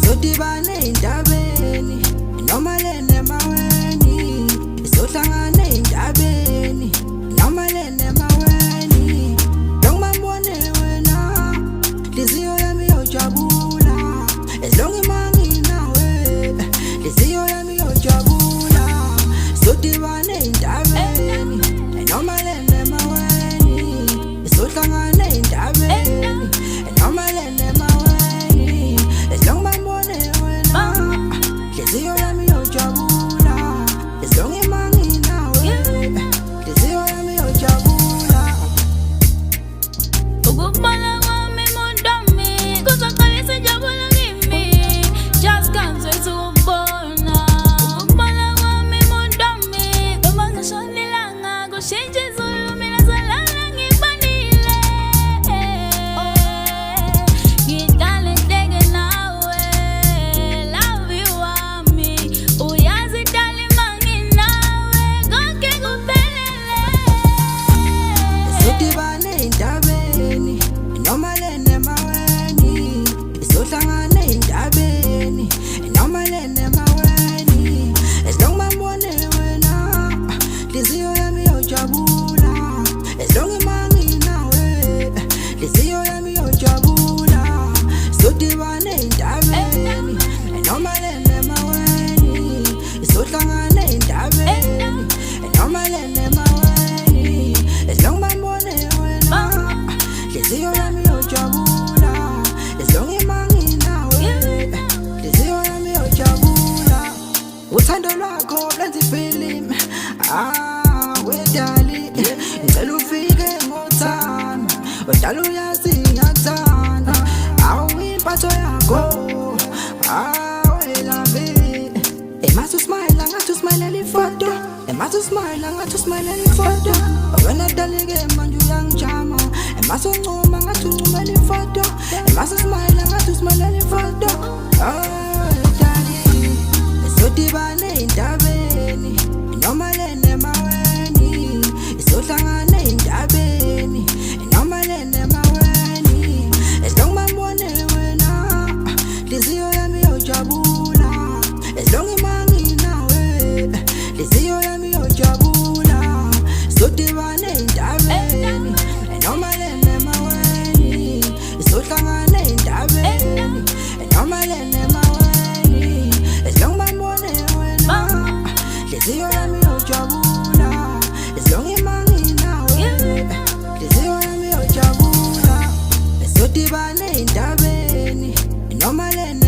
Sodibane indabeni noma lene maweni, sohlangane indabeni noma lene maweni. Noma mbone wena liziyo yami yojabula, ezilongi mangi nawe liziyo yami yojabula. Sodibane indabeni noma lene maweni, sohlangane indabeni noma lene maweni. Ezilongi mbone wena liziyo yami yojabula, ezilongi mangi nawe liziyo yami yojabula. Ukubona kwami mondami kuzaqalisa injabulo kimi, just can't wait ukubona. Ukubona kwami mondami noma ngishona ilanga kushintsha izulu, mina salala ngibonile. Ngidale ndeke nawe, love you wami, uyazi dali mangi nawe, konke kuphelele. Sodibane indabeni noma lene maweni, sohlangane indabeni noma lene maweni. Ezilongi mbone wena liziyo yami yojabula, ezilongi mangi nawe liziyo yami yojabula. Sodibane indabeni noma lene maweni, sohlangane indabeni noma lene maweni. Ezilongi mbone wena liziyo yami yojabula, ezilongi mangi nawe liziyo yami yojabula. Uthando lwakho lenza ifilimu, wedali ngicela ufike ngothando, udala uyazi ngiyakuthanda. Impatho yakho welabi, must smile angathi usmayilela ifoto, must smile angathi usmayilela ifoto. Wena dalike manje uyangijama, must uncuma angathi uncumela ifoto, must smile angathi usmayilela ifoto. Dali sodibane indabeni noma lene maweni, sohlangane indabeni noma lene maweni. Ezilongi mbone wena liziyo yami yojabula, ezilongi mangi nawe liziyo yami yojabula. Sodibane indabeni noma lene maweni, sohlangane indabeni noma lene maweni. Ezilongi mbone wena liziyo yami yojabula, ezilongi mangi nawe liziyo yami yojabula. Sodibane indabeni noma lene